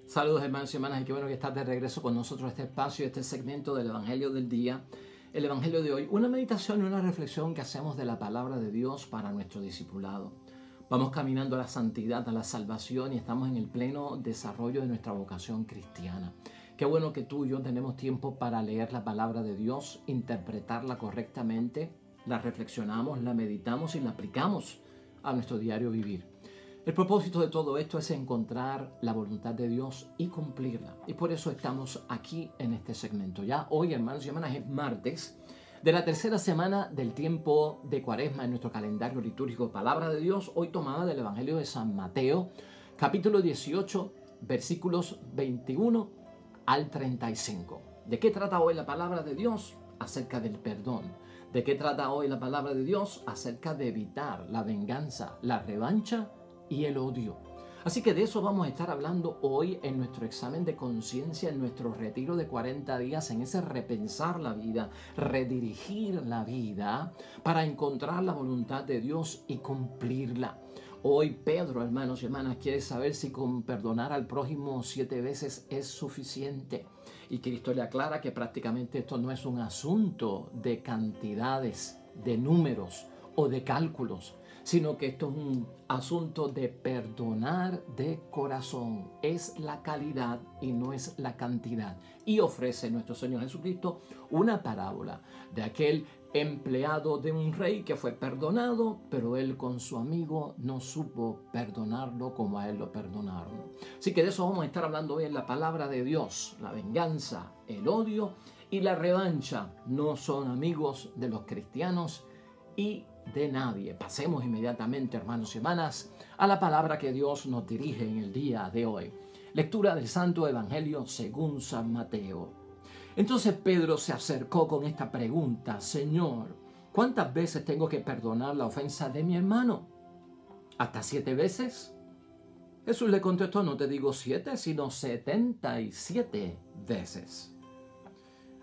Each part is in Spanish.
Saludos hermanos y hermanas, y qué bueno que estás de regreso con nosotros a este espacio, este segmento del Evangelio del Día. El Evangelio de hoy, una meditación y una reflexión que hacemos de la palabra de Dios para nuestro discipulado. Vamos caminando a la santidad, a la salvación y estamos en el pleno desarrollo de nuestra vocación cristiana. Qué bueno que tú y yo tenemos tiempo para leer la palabra de Dios, interpretarla correctamente, la reflexionamos, la meditamos y la aplicamos a nuestro diario vivir. El propósito de todo esto es encontrar la voluntad de Dios y cumplirla. Y por eso estamos aquí en este segmento. Ya hoy, hermanos y hermanas, es martes de la tercera semana del tiempo de Cuaresma en nuestro calendario litúrgico. Palabra de Dios, hoy tomada del Evangelio de San Mateo, capítulo 18, versículos 21 al 35. ¿De qué trata hoy la palabra de Dios? Acerca del perdón. ¿De qué trata hoy la palabra de Dios? Acerca de evitar la venganza, la revancha y el odio. Así que de eso vamos a estar hablando hoy en nuestro examen de conciencia, en nuestro retiro de 40 días, en ese repensar la vida, redirigir la vida para encontrar la voluntad de Dios y cumplirla. Hoy Pedro, hermanos y hermanas, quiere saber si con perdonar al prójimo 7 veces es suficiente. Y Cristo le aclara que prácticamente esto no es un asunto de cantidades, de números o de cálculos, sino que esto es un asunto de perdonar de corazón. Es la calidad y no es la cantidad. Y ofrece nuestro Señor Jesucristo una parábola de aquel empleado de un rey que fue perdonado, pero él con su amigo no supo perdonarlo como a él lo perdonaron. Así que de eso vamos a estar hablando hoy en la palabra de Dios. La venganza, el odio y la revancha no son amigos de los cristianos y de nadie. Pasemos inmediatamente, hermanos y hermanas, a la palabra que Dios nos dirige en el día de hoy. Lectura del Santo Evangelio según San Mateo. Entonces Pedro se acercó con esta pregunta: Señor, ¿cuántas veces tengo que perdonar la ofensa de mi hermano? ¿Hasta 7 veces? Jesús le contestó: no te digo 7, sino 77 veces.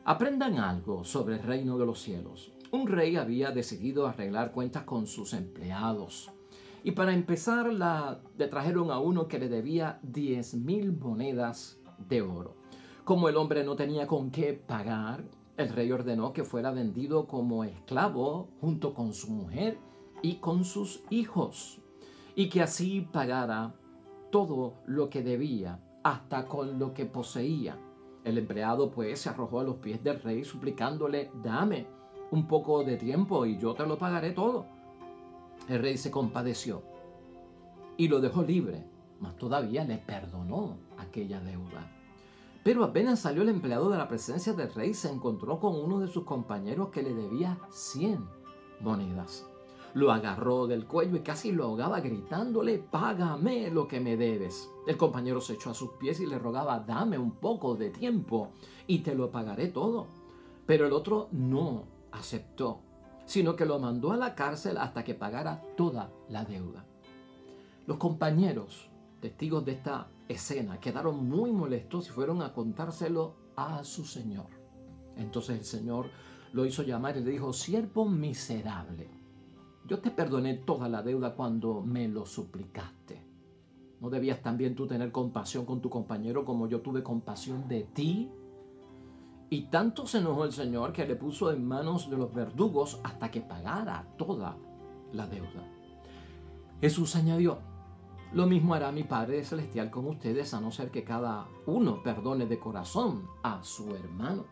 Aprendan algo sobre el reino de los cielos. Un rey había decidido arreglar cuentas con sus empleados. Y para empezar le trajeron a uno que le debía 10,000 monedas de oro. Como el hombre no tenía con qué pagar, el rey ordenó que fuera vendido como esclavo junto con su mujer y con sus hijos, y que así pagara todo lo que debía, hasta con lo que poseía. El empleado pues se arrojó a los pies del rey suplicándole: dame un poco de tiempo y yo te lo pagaré todo. El rey se compadeció y lo dejó libre, mas todavía le perdonó aquella deuda. Pero apenas salió el empleado de la presencia del rey, se encontró con uno de sus compañeros que le debía 100 monedas. Lo agarró del cuello y casi lo ahogaba gritándole: págame lo que me debes. El compañero se echó a sus pies y le rogaba: dame un poco de tiempo y te lo pagaré todo. Pero el otro no aceptó, sino que lo mandó a la cárcel hasta que pagara toda la deuda. Los compañeros, testigos de esta escena, quedaron muy molestos y fueron a contárselo a su señor. Entonces el señor lo hizo llamar y le dijo: siervo miserable, yo te perdoné toda la deuda cuando me lo suplicaste. ¿No debías también tú tener compasión con tu compañero como yo tuve compasión de ti? Y tanto se enojó el Señor que le puso en manos de los verdugos hasta que pagara toda la deuda. Jesús añadió: lo mismo hará mi Padre Celestial con ustedes, a no ser que cada uno perdone de corazón a su hermano.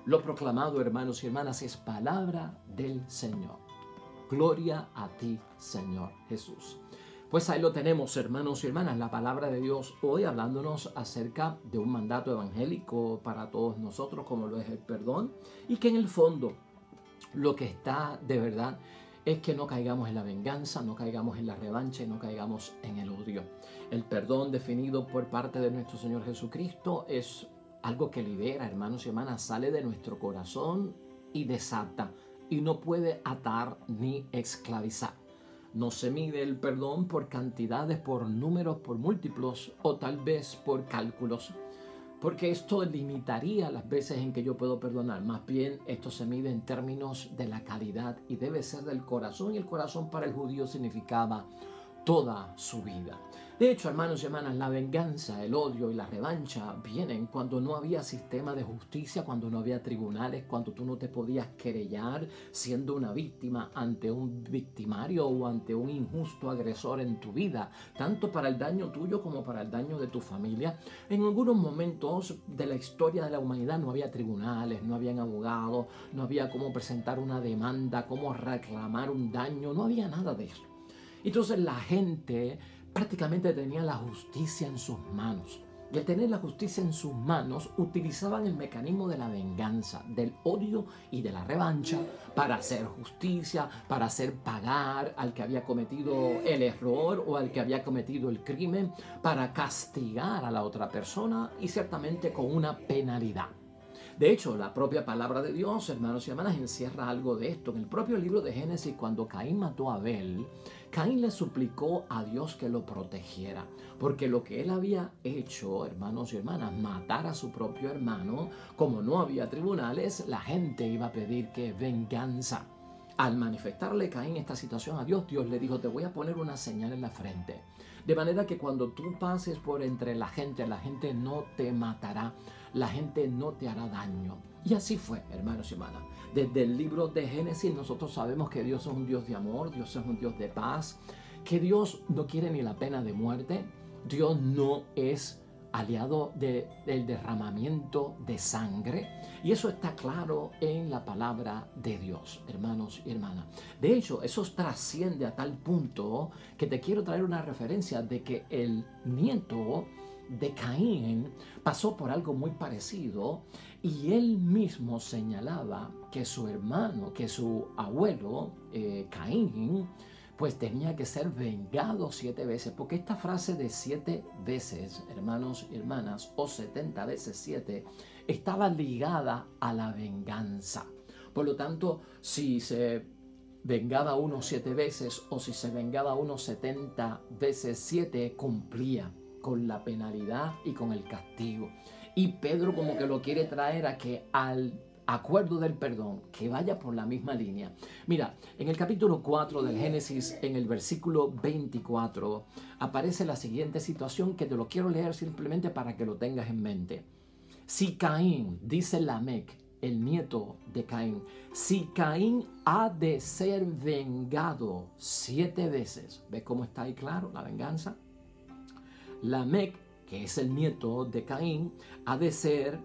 Lo proclamado, hermanos y hermanas, es palabra del Señor. Gloria a ti, Señor Jesús. Pues ahí lo tenemos, hermanos y hermanas, la palabra de Dios hoy hablándonos acerca de un mandato evangélico para todos nosotros, como lo es el perdón, y que en el fondo lo que está de verdad es que no caigamos en la venganza, no caigamos en la revancha y no caigamos en el odio. El perdón definido por parte de nuestro Señor Jesucristo es algo que libera, hermanos y hermanas, sale de nuestro corazón y desata, y no puede atar ni esclavizar. No se mide el perdón por cantidades, por números, por múltiplos o tal vez por cálculos, porque esto limitaría las veces en que yo puedo perdonar. Más bien esto se mide en términos de la calidad y debe ser del corazón, y el corazón para el judío significaba toda su vida. De hecho, hermanos y hermanas, la venganza, el odio y la revancha vienen cuando no había sistema de justicia, cuando no había tribunales, cuando tú no te podías querellar siendo una víctima ante un victimario o ante un injusto agresor en tu vida, tanto para el daño tuyo como para el daño de tu familia. En algunos momentos de la historia de la humanidad no había tribunales, no habían abogados, no había cómo presentar una demanda, cómo reclamar un daño, no había nada de eso. Entonces la gente prácticamente tenía la justicia en sus manos. Y al tener la justicia en sus manos, utilizaban el mecanismo de la venganza, del odio y de la revancha para hacer justicia, para hacer pagar al que había cometido el error o al que había cometido el crimen, para castigar a la otra persona y ciertamente con una penalidad. De hecho, la propia palabra de Dios, hermanos y hermanas, encierra algo de esto. En el propio libro de Génesis, cuando Caín mató a Abel, Caín le suplicó a Dios que lo protegiera, porque lo que él había hecho, hermanos y hermanas, matar a su propio hermano, como no había tribunales, la gente iba a pedir que venganza. Al manifestarle Caín esta situación a Dios, Dios le dijo: te voy a poner una señal en la frente, de manera que cuando tú pases por entre la gente no te matará, la gente no te hará daño. Y así fue, hermanos y hermanas. Desde el libro de Génesis nosotros sabemos que Dios es un Dios de amor, Dios es un Dios de paz, que Dios no quiere ni la pena de muerte, Dios no es aliado del derramamiento de sangre, y eso está claro en la palabra de Dios, hermanos y hermanas. De hecho, eso trasciende a tal punto que te quiero traer una referencia de que el nieto de Caín pasó por algo muy parecido, y él mismo señalaba que su hermano, que su abuelo Caín, pues tenía que ser vengado 7 veces, porque esta frase de 7 veces, hermanos y hermanas, o 70 veces 7, estaba ligada a la venganza. Por lo tanto, si se vengaba uno 7 veces o si se vengaba uno 70 veces 7, cumplía con la penalidad y con el castigo. Y Pedro como que lo quiere traer a que al acuerdo del perdón, que vaya por la misma línea. Mira, en el capítulo 4 del Génesis, en el versículo 24, aparece la siguiente situación que te lo quiero leer simplemente para que lo tengas en mente. Si Caín, dice Lamec, el nieto de Caín, si Caín ha de ser vengado 7 veces, ¿ves cómo está ahí claro la venganza? Lamec, que es el nieto de Caín, ha de ser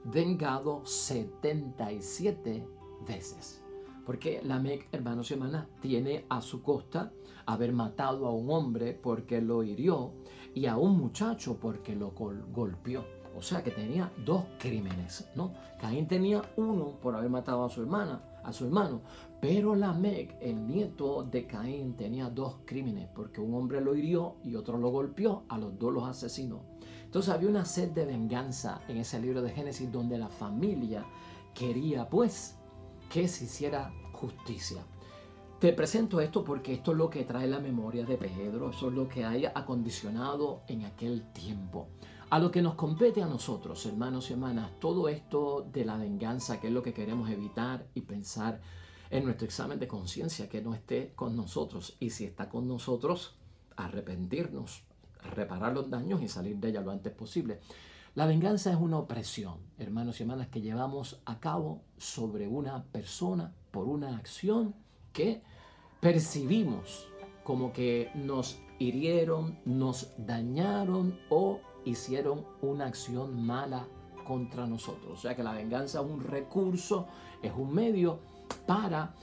vengado 77 veces. Porque Lamec, hermanos y hermanas, tiene a su costa haber matado a un hombre porque lo hirió y a un muchacho porque lo golpeó. O sea que tenía 2 crímenes, ¿no? Caín tenía uno por haber matado a su hermano, pero Lamec, el nieto de Caín, tenía 2 crímenes porque un hombre lo hirió y otro lo golpeó, a los 2 los asesinó. Entonces había una sed de venganza en ese libro de Génesis donde la familia quería pues que se hiciera justicia. Te presento esto porque esto es lo que trae la memoria de Pedro, eso es lo que haya acondicionado en aquel tiempo. A lo que nos compete a nosotros, hermanos y hermanas, todo esto de la venganza, que es lo que queremos evitar y pensar en nuestro examen de conciencia, que no esté con nosotros. Y si está con nosotros, arrepentirnos, reparar los daños y salir de ella lo antes posible. La venganza es una opresión, hermanos y hermanas, que llevamos a cabo sobre una persona por una acción que percibimos como que nos hirieron, nos dañaron o hicieron una acción mala contra nosotros. O sea que la venganza es un recurso, es un medio para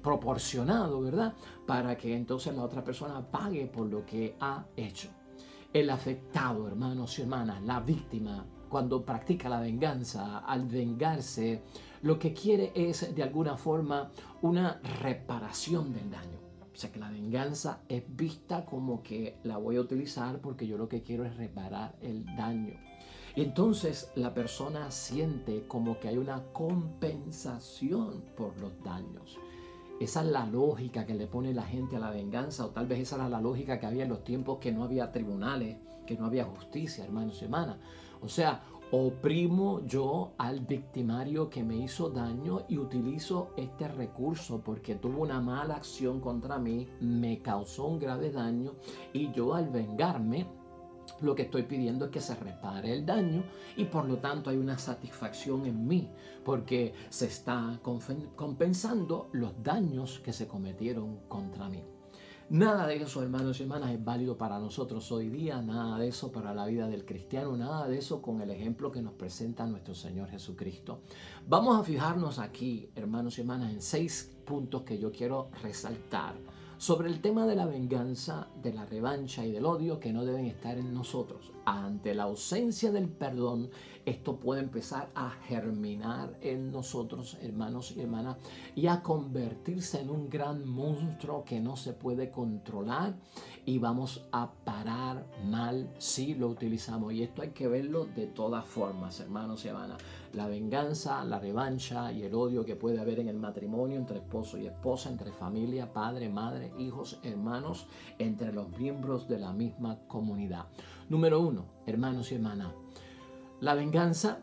proporcionado, ¿verdad? Para que entonces la otra persona pague por lo que ha hecho. El afectado, hermanos y hermanas, la víctima, cuando practica la venganza, al vengarse, lo que quiere es de alguna forma una reparación del daño. O sea que la venganza es vista como que la voy a utilizar porque yo lo que quiero es reparar el daño. Y entonces la persona siente como que hay una compensación por los daños. Esa es la lógica que le pone la gente a la venganza, o tal vez esa era la lógica que había en los tiempos que no había tribunales, que no había justicia, hermanos y hermanas. O sea, Oprimo yo al victimario que me hizo daño y utilizo este recurso porque tuvo una mala acción contra mí, me causó un grave daño y yo al vengarme lo que estoy pidiendo es que se repare el daño y por lo tanto hay una satisfacción en mí porque se está compensando los daños que se cometieron contra mí. Nada de eso, hermanos y hermanas, es válido para nosotros hoy día, nada de eso para la vida del cristiano, nada de eso con el ejemplo que nos presenta nuestro Señor Jesucristo. Vamos a fijarnos aquí, hermanos y hermanas, en 6 puntos que yo quiero resaltar sobre el tema de la venganza, de la revancha y del odio que no deben estar en nosotros. Ante la ausencia del perdón, esto puede empezar a germinar en nosotros, hermanos y hermanas, y a convertirse en un gran monstruo que no se puede controlar y vamos a parar mal si lo utilizamos. Y esto hay que verlo de todas formas, hermanos y hermanas. La venganza, la revancha y el odio que puede haber en el matrimonio entre esposo y esposa, entre familia, padre, madre, hijos, hermanos, entre los miembros de la misma comunidad. Número 1, hermanos y hermanas, la venganza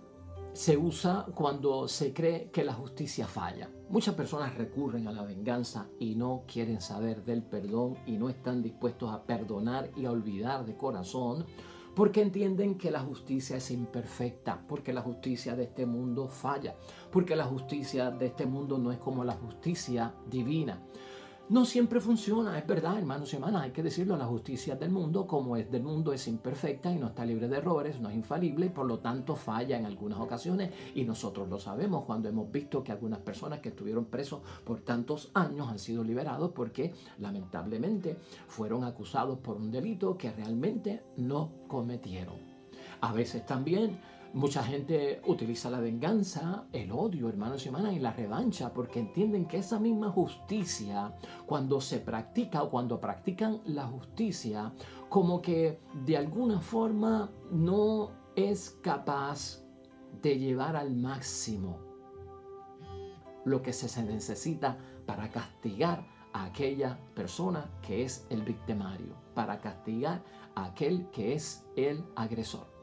se usa cuando se cree que la justicia falla. Muchas personas recurren a la venganza y no quieren saber del perdón y no están dispuestos a perdonar y a olvidar de corazón porque entienden que la justicia es imperfecta, porque la justicia de este mundo falla, porque la justicia de este mundo no es como la justicia divina. No siempre funciona, es verdad, hermanos y hermanas, hay que decirlo, la justicia del mundo, como es del mundo, es imperfecta y no está libre de errores, no es infalible y por lo tanto falla en algunas ocasiones y nosotros lo sabemos cuando hemos visto que algunas personas que estuvieron presos por tantos años han sido liberados porque lamentablemente fueron acusados por un delito que realmente no cometieron. A veces también mucha gente utiliza la venganza, el odio, hermanos y hermanas, y la revancha porque entienden que esa misma justicia, cuando se practica o cuando practican la justicia, como que de alguna forma no es capaz de llevar al máximo lo que se necesita para castigar a aquella persona que es el victimario, para castigar a aquel que es el agresor.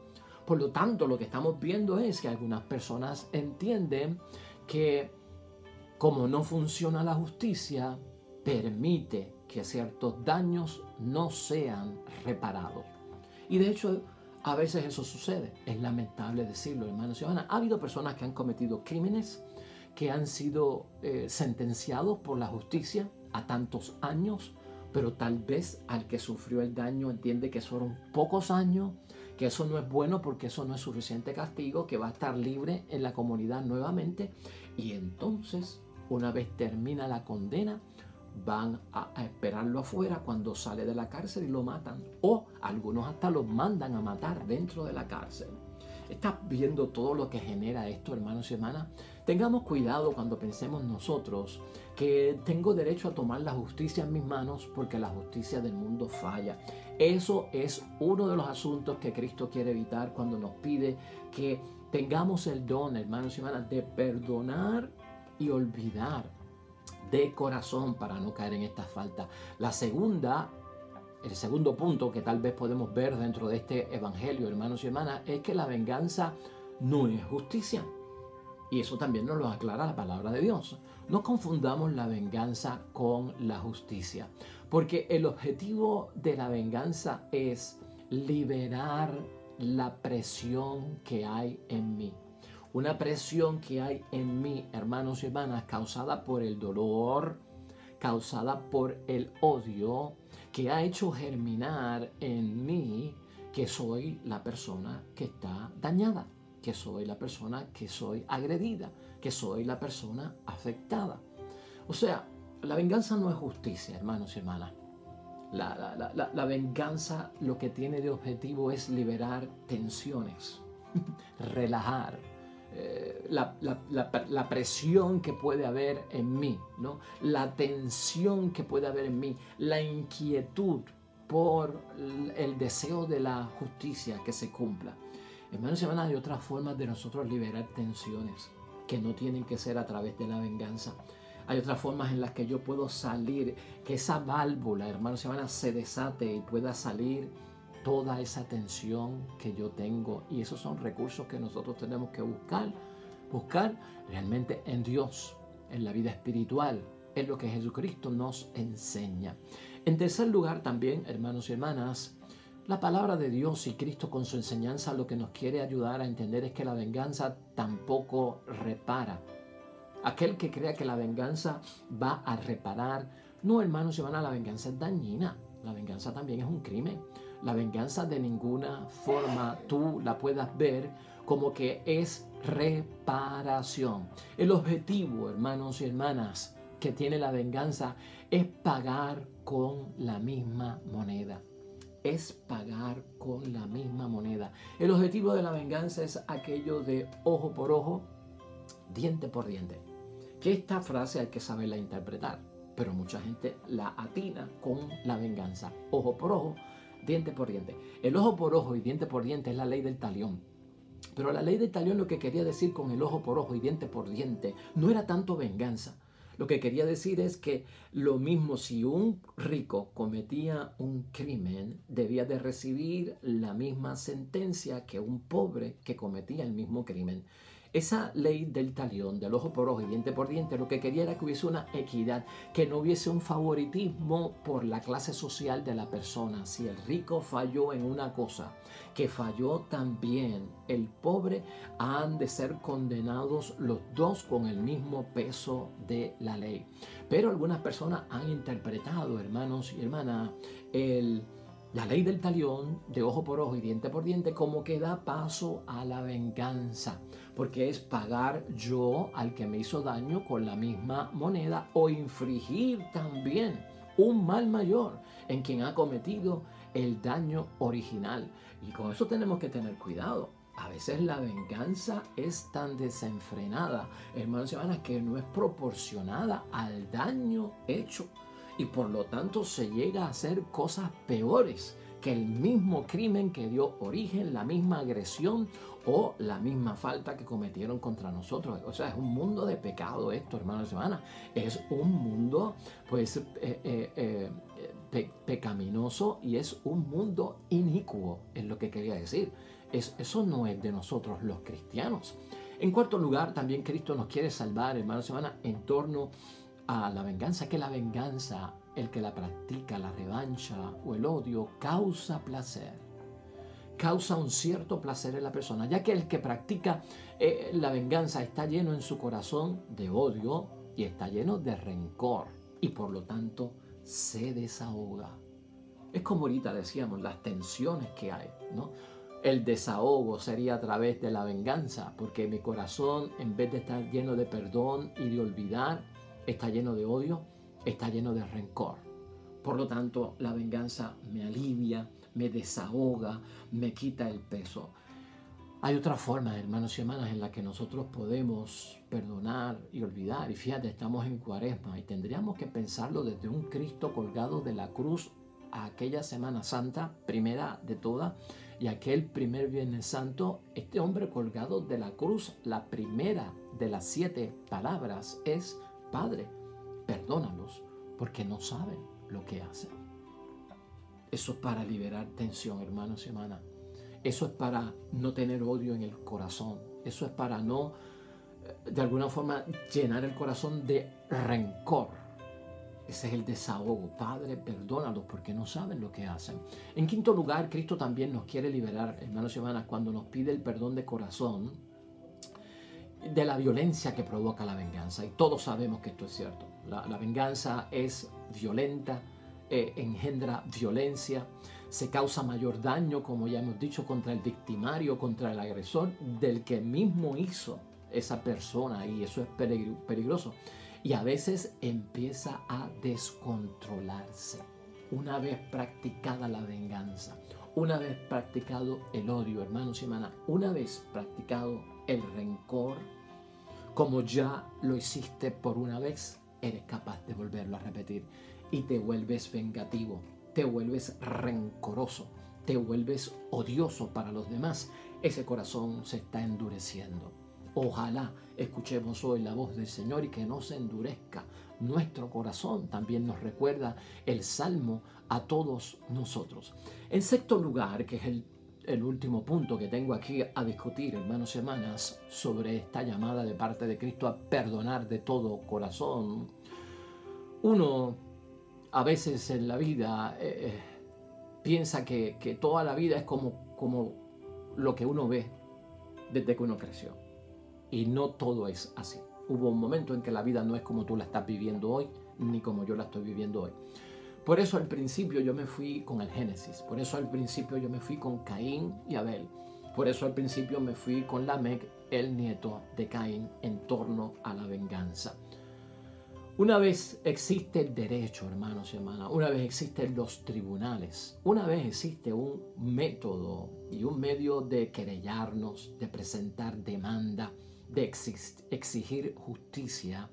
Por lo tanto, lo que estamos viendo es que algunas personas entienden que como no funciona la justicia, permite que ciertos daños no sean reparados. Y de hecho, a veces eso sucede. Es lamentable decirlo, hermanos y hermanas. Ha habido personas que han cometido crímenes, que han sido sentenciados por la justicia a tantos años, pero tal vez al que sufrió el daño entiende que fueron pocos años, que eso no es bueno porque eso no es suficiente castigo, que va a estar libre en la comunidad nuevamente y entonces una vez termina la condena van a esperarlo afuera cuando sale de la cárcel y lo matan o algunos hasta los mandan a matar dentro de la cárcel. ¿Estás viendo todo lo que genera esto, hermanos y hermanas? Tengamos cuidado cuando pensemos nosotros que tengo derecho a tomar la justicia en mis manos porque la justicia del mundo falla. Eso es uno de los asuntos que Cristo quiere evitar cuando nos pide que tengamos el don, hermanos y hermanas, de perdonar y olvidar de corazón para no caer en estas faltas. El segundo punto que tal vez podemos ver dentro de este evangelio, hermanos y hermanas, es que la venganza no es justicia. Y eso también nos lo aclara la palabra de Dios. No confundamos la venganza con la justicia, porque el objetivo de la venganza es liberar la presión que hay en mí. Una presión que hay en mí, hermanos y hermanas, causada por el dolor, causada por el odio, que ha hecho germinar en mí que soy la persona que está dañada, que soy la persona que soy agredida, que soy la persona afectada. O sea, la venganza no es justicia, hermanos y hermanas. La venganza lo que tiene de objetivo es liberar tensiones, relajar la presión que puede haber en mí, ¿no? La tensión que puede haber en mí, la inquietud por el deseo de la justicia que se cumpla. Hermanos y hermanas, hay otras formas de nosotros liberar tensiones que no tienen que ser a través de la venganza. Hay otras formas en las que yo puedo salir, que esa válvula, hermanos y hermanas, se desate y pueda salir toda esa tensión que yo tengo. Y esos son recursos que nosotros tenemos que buscar realmente en Dios, en la vida espiritual, en lo que Jesucristo nos enseña. En tercer lugar también, hermanos y hermanas, la palabra de Dios y Cristo con su enseñanza lo que nos quiere ayudar a entender es que la venganza tampoco repara. Aquel que crea que la venganza va a reparar, no, hermanos y hermanas, la venganza es dañina. La venganza también es un crimen. La venganza de ninguna forma tú la puedas ver como que es reparación. El objetivo, hermanos y hermanas, que tiene la venganza es pagar con la misma moneda. Es pagar con la misma moneda. El objetivo de la venganza es aquello de ojo por ojo, diente por diente. Que esta frase hay que saberla interpretar, pero mucha gente la atina con la venganza. Ojo por ojo, diente por diente. El ojo por ojo y diente por diente es la ley del talión. Pero la ley del talión lo que quería decir con el ojo por ojo y diente por diente no era tanto venganza. Lo que quería decir es que lo mismo si un rico cometía un crimen, debía de recibir la misma sentencia que un pobre que cometía el mismo crimen. Esa ley del talión, del ojo por ojo y diente por diente, lo que quería era que hubiese una equidad, que no hubiese un favoritismo por la clase social de la persona. Si el rico falló en una cosa, que falló también el pobre, han de ser condenados los dos con el mismo peso de la ley. Pero algunas personas han interpretado, hermanos y hermanas, la ley del talión, de ojo por ojo y diente por diente, como que da paso a la venganza, porque es pagar yo al que me hizo daño con la misma moneda o infligir también un mal mayor en quien ha cometido el daño original. Y con eso tenemos que tener cuidado. A veces la venganza es tan desenfrenada, hermanos y hermanas, que no es proporcionada al daño hecho. Y por lo tanto se llega a hacer cosas peores que el mismo crimen que dio origen, la misma agresión o la misma falta que cometieron contra nosotros. O sea, es un mundo de pecado esto, hermanos y hermanas. Es un mundo, pues, pecaminoso y es un mundo inicuo, es lo que quería decir. Eso no es de nosotros los cristianos. En cuarto lugar, también Cristo nos quiere salvar, hermanos y hermanas, en torno a la venganza, que la venganza, el que la practica, la revancha o el odio, causa placer. Causa un cierto placer en la persona, ya que el que practica la venganza está lleno en su corazón de odio y está lleno de rencor y por lo tanto se desahoga. Es como ahorita decíamos, las tensiones que hay, ¿no? El desahogo sería a través de la venganza, porque mi corazón, en vez de estar lleno de perdón y de olvidar, está lleno de odio, está lleno de rencor. Por lo tanto, la venganza me alivia, me desahoga, me quita el peso. Hay otra forma, hermanos y hermanas, en la que nosotros podemos perdonar y olvidar. Y fíjate, estamos en Cuaresma y tendríamos que pensarlo desde un Cristo colgado de la cruz a aquella Semana Santa, primera de todas, y aquel primer Viernes Santo. Este hombre colgado de la cruz, la primera de las 7 palabras es: Padre, perdónalos porque no saben lo que hacen. Eso es para liberar tensión, hermanos y hermanas. Eso es para no tener odio en el corazón. Eso es para no, de alguna forma, llenar el corazón de rencor. Ese es el desahogo. Padre, perdónalos porque no saben lo que hacen. En quinto lugar, Cristo también nos quiere liberar, hermanos y hermanas, cuando nos pide el perdón de corazón de la violencia que provoca la venganza. Y todos sabemos que esto es cierto. La venganza es violenta, engendra violencia, se causa mayor daño, como ya hemos dicho, contra el victimario, contra el agresor, del que mismo hizo esa persona, y eso es peligroso. Y a veces empieza a descontrolarse. Una vez practicada la venganza, una vez practicado el odio, hermanos y hermanas, una vez practicado el rencor, como ya lo hiciste por una vez, eres capaz de volverlo a repetir y te vuelves vengativo, te vuelves rencoroso, te vuelves odioso para los demás. Ese corazón se está endureciendo. Ojalá escuchemos hoy la voz del Señor y que no se endurezca nuestro corazón. También nos recuerda el Salmo a todos nosotros. En sexto lugar, que es el último punto que tengo aquí a discutir, hermanos y hermanas, sobre esta llamada de parte de Cristo a perdonar de todo corazón. Uno a veces en la vida piensa que toda la vida es como lo que uno ve desde que uno creció. Y no todo es así. Hubo un momento en que la vida no es como tú la estás viviendo hoy, ni como yo la estoy viviendo hoy. Por eso al principio yo me fui con el Génesis. Por eso al principio yo me fui con Caín y Abel. Por eso al principio me fui con Lamec, el nieto de Caín, en torno a la venganza. Una vez existe el derecho, hermanos y hermanas, una vez existen los tribunales, una vez existe un método y un medio de querellarnos, de presentar demanda, de exigir justicia,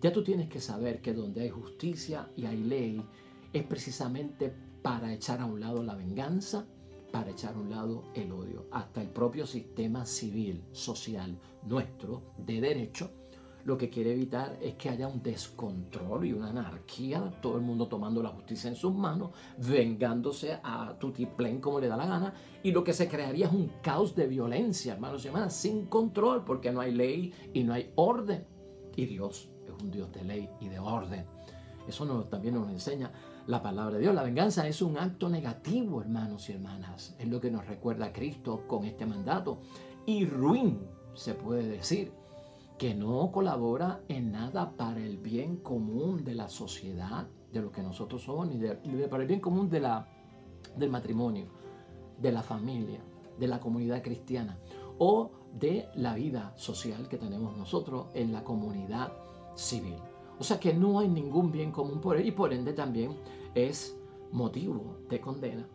ya tú tienes que saber que donde hay justicia y hay ley es precisamente para echar a un lado la venganza, para echar a un lado el odio. Hasta el propio sistema civil, social nuestro de derecho, lo que quiere evitar es que haya un descontrol y una anarquía, todo el mundo tomando la justicia en sus manos, vengándose a tutiplén como le da la gana, y lo que se crearía es un caos de violencia, hermanos y hermanas, sin control, porque no hay ley y no hay orden. Y Dios es un Dios de ley y de orden. Eso también nos enseña la palabra de Dios. La venganza es un acto negativo, hermanos y hermanas. Es lo que nos recuerda Cristo con este mandato. Y ruin, se puede decir, que no colabora en nada para el bien común de la sociedad, de lo que nosotros somos, ni para el bien común del matrimonio, de la familia, de la comunidad cristiana o de la vida social que tenemos nosotros en la comunidad civil. O sea que no hay ningún bien común por él y por ende también es motivo de condena.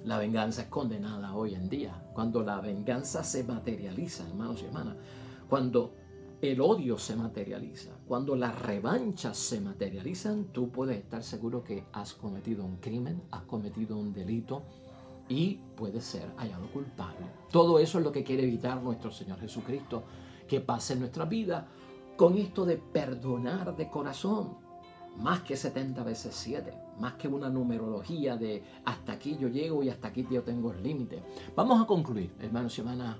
La venganza es condenada hoy en día. Cuando la venganza se materializa, hermanos y hermanas, cuando el odio se materializa, cuando las revanchas se materializan, tú puedes estar seguro que has cometido un crimen, has cometido un delito y puedes ser hallado culpable. Todo eso es lo que quiere evitar nuestro Señor Jesucristo, que pase en nuestra vida con esto de perdonar de corazón, más que 70 veces 7, más que una numerología de hasta aquí yo llego y hasta aquí yo tengo el límite. Vamos a concluir, hermanos y hermanas,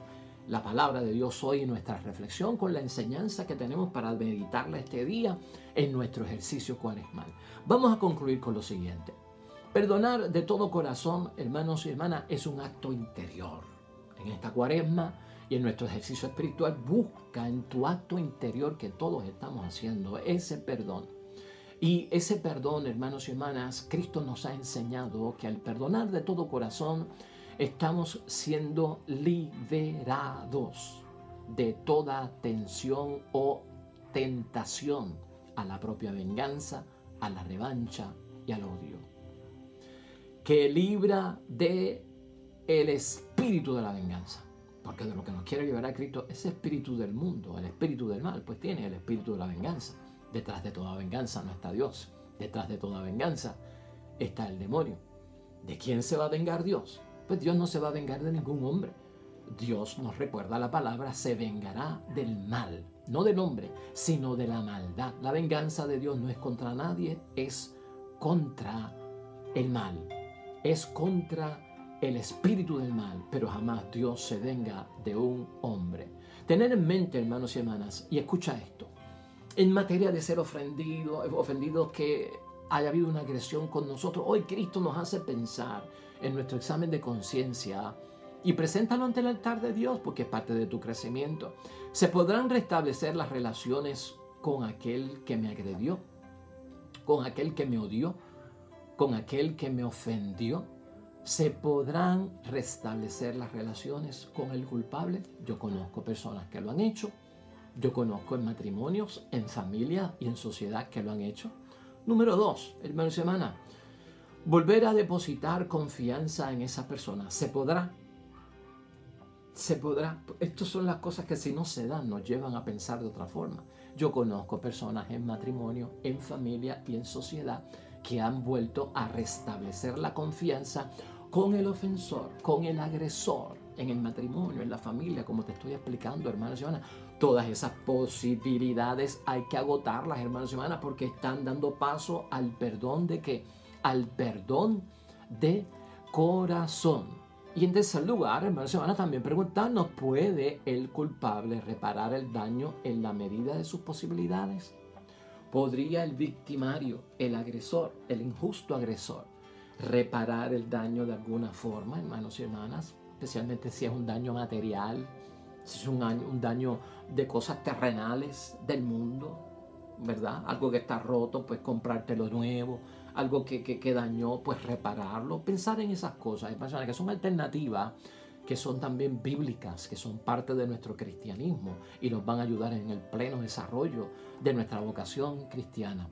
la palabra de Dios hoy en nuestra reflexión con la enseñanza que tenemos para meditarla este día en nuestro ejercicio cuaresmal. Vamos a concluir con lo siguiente. Perdonar de todo corazón, hermanos y hermanas, es un acto interior. En esta cuaresma y en nuestro ejercicio espiritual, busca en tu acto interior que todos estamos haciendo ese perdón. Y ese perdón, hermanos y hermanas, Cristo nos ha enseñado que al perdonar de todo corazón, estamos siendo liberados de toda tensión o tentación a la propia venganza, a la revancha y al odio. Que libra de el espíritu de la venganza. Porque de lo que nos quiere liberar Cristo, ese espíritu del mundo, el espíritu del mal, pues tiene el espíritu de la venganza. Detrás de toda venganza no está Dios. Detrás de toda venganza está el demonio. ¿De quién se va a vengar Dios? Pues Dios no se va a vengar de ningún hombre. Dios nos recuerda la palabra, se vengará del mal, no del hombre, sino de la maldad. La venganza de Dios no es contra nadie, es contra el mal, es contra el espíritu del mal, pero jamás Dios se venga de un hombre. Tener en mente, hermanos y hermanas, y escucha esto, en materia de ser ofendidos que haya habido una agresión con nosotros, hoy Cristo nos hace pensar en nuestro examen de conciencia y preséntalo ante el altar de Dios porque es parte de tu crecimiento. ¿Se podrán restablecer las relaciones con aquel que me agredió, con aquel que me odió, con aquel que me ofendió? ¿Se podrán restablecer las relaciones con el culpable? Yo conozco personas que lo han hecho. Yo conozco en matrimonios, en familia y en sociedad que lo han hecho. Número 2, hermanos y hermanas, volver a depositar confianza en esa persona. ¿Se podrá? Se podrá. Estas son las cosas que si no se dan nos llevan a pensar de otra forma. Yo conozco personas en matrimonio, en familia y en sociedad que han vuelto a restablecer la confianza con el ofensor, con el agresor. en el matrimonio, en la familia, como te estoy explicando, hermanos y hermanas. Todas esas posibilidades hay que agotarlas, hermanos y hermanas, porque están dando paso al perdón de ¿qué? Al perdón de corazón. Y en tercer lugar, hermanos y hermanas, también preguntarnos, ¿puede el culpable reparar el daño en la medida de sus posibilidades? ¿Podría el victimario, el agresor, el injusto agresor, reparar el daño de alguna forma, hermanos y hermanas? Especialmente si es un daño material, si es un daño de cosas terrenales del mundo, ¿verdad? Algo que está roto, pues comprártelo nuevo. Algo que dañó, pues repararlo. Pensar en esas cosas, que son alternativas, que son también bíblicas, que son parte de nuestro cristianismo y nos van a ayudar en el pleno desarrollo de nuestra vocación cristiana.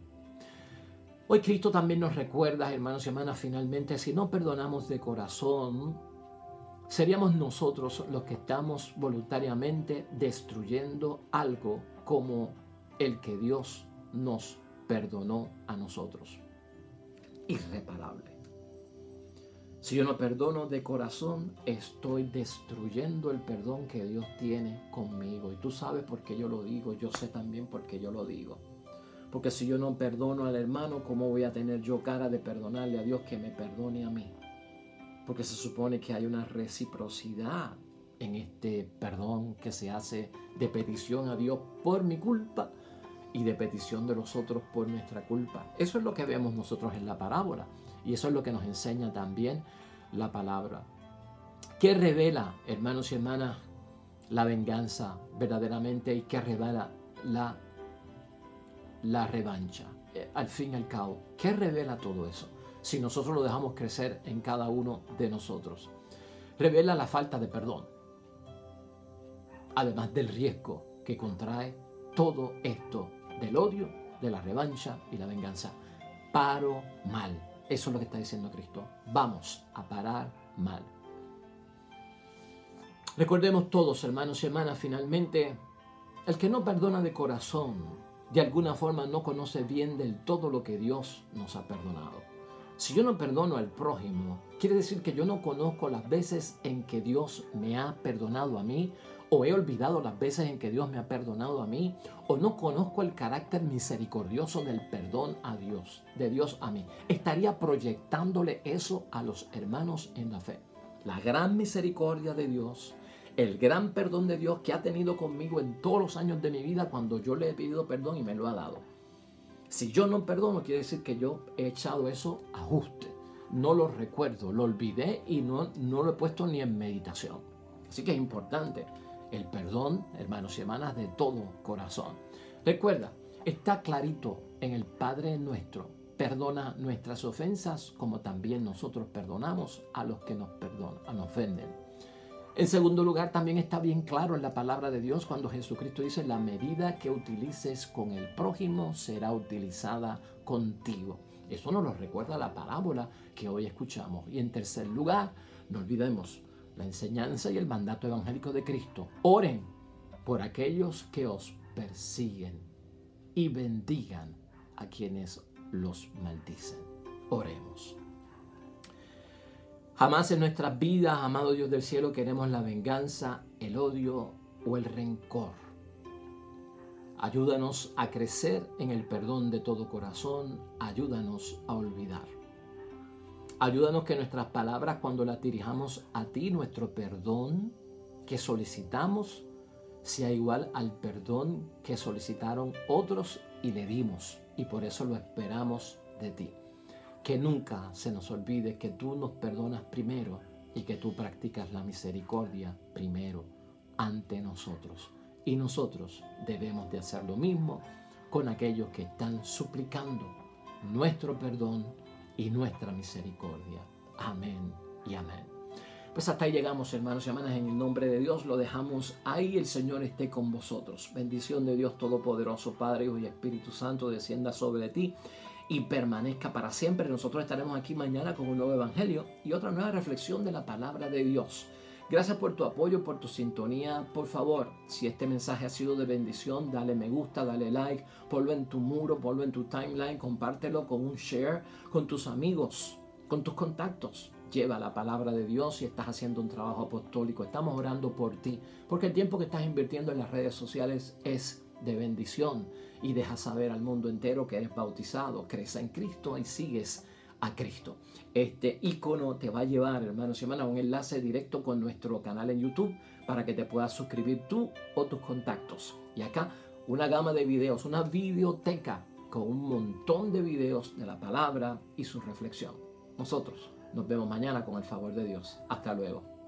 Hoy Cristo también nos recuerda, hermanos y hermanas, finalmente, si no perdonamos de corazón, seríamos nosotros los que estamos voluntariamente destruyendo algo como el que Dios nos perdonó a nosotros. Irreparable. Si yo no perdono de corazón, estoy destruyendo el perdón que Dios tiene conmigo. Y tú sabes por qué yo lo digo, yo sé también por qué yo lo digo. Porque si yo no perdono al hermano, ¿cómo voy a tener yo cara de perdonarle a Dios que me perdone a mí? Porque se supone que hay una reciprocidad en este perdón que se hace de petición a Dios por mi culpa y de petición de los otros por nuestra culpa. Eso es lo que vemos nosotros en la parábola y eso es lo que nos enseña también la palabra. ¿Qué revela, hermanos y hermanas, la venganza verdaderamente y qué revela la revancha? Al fin y al cabo, ¿qué revela todo eso? Si nosotros lo dejamos crecer en cada uno de nosotros. Revela la falta de perdón, además del riesgo que contrae todo esto del odio, de la revancha y la venganza. Paro mal. Eso es lo que está diciendo Cristo. Vamos a parar mal. Recordemos todos, hermanos y hermanas, finalmente, el que no perdona de corazón, de alguna forma no conoce bien del todo lo que Dios nos ha perdonado. Si yo no perdono al prójimo, quiere decir que yo no conozco las veces en que Dios me ha perdonado a mí, o he olvidado las veces en que Dios me ha perdonado a mí, o no conozco el carácter misericordioso del perdón a Dios, de Dios a mí. Estaría proyectándole eso a los hermanos en la fe. La gran misericordia de Dios, el gran perdón de Dios que ha tenido conmigo en todos los años de mi vida cuando yo le he pedido perdón y me lo ha dado. Si yo no perdono, quiere decir que yo he echado eso a ajuste. No lo recuerdo, lo olvidé y no lo he puesto ni en meditación. Así que es importante el perdón, hermanos y hermanas, de todo corazón. Recuerda, está clarito en el Padre nuestro. Perdona nuestras ofensas como también nosotros perdonamos a los que nos ofenden. En segundo lugar, también está bien claro en la palabra de Dios cuando Jesucristo dice: la medida que utilices con el prójimo será utilizada contigo. Eso nos lo recuerda la parábola que hoy escuchamos. Y en tercer lugar, no olvidemos la enseñanza y el mandato evangélico de Cristo. Oren por aquellos que os persiguen y bendigan a quienes los maldicen. Oremos. Jamás en nuestras vidas, amado Dios del cielo, queremos la venganza, el odio o el rencor. Ayúdanos a crecer en el perdón de todo corazón. Ayúdanos a olvidar. Ayúdanos que nuestras palabras, cuando las dirijamos a ti, nuestro perdón que solicitamos, sea igual al perdón que solicitaron otros y le dimos. Y por eso lo esperamos de ti. Que nunca se nos olvide que tú nos perdonas primero y que tú practicas la misericordia primero ante nosotros. Y nosotros debemos de hacer lo mismo con aquellos que están suplicando nuestro perdón y nuestra misericordia. Amén y amén. Pues hasta ahí llegamos, hermanos y hermanas, en el nombre de Dios. Lo dejamos ahí. El Señor esté con vosotros. Bendición de Dios Todopoderoso, Padre, Hijo y Espíritu Santo, descienda sobre ti y permanezca para siempre. Nosotros estaremos aquí mañana con un nuevo evangelio y otra nueva reflexión de la palabra de Dios. Gracias por tu apoyo, por tu sintonía. Por favor, si este mensaje ha sido de bendición, dale me gusta, dale like, ponlo en tu muro, ponlo en tu timeline, compártelo con un share con tus amigos, con tus contactos. lleva la palabra de Dios y estás haciendo un trabajo apostólico. Estamos orando por ti, porque el tiempo que estás invirtiendo en las redes sociales es de bendición y deja saber al mundo entero que eres bautizado, crees en Cristo y sigues a Cristo. Este icono te va a llevar, hermanos y hermanas, a un enlace directo con nuestro canal en YouTube para que te puedas suscribir tú o tus contactos. Y acá una gama de videos, una videoteca con un montón de videos de la palabra y su reflexión. Nosotros nos vemos mañana con el favor de Dios. Hasta luego.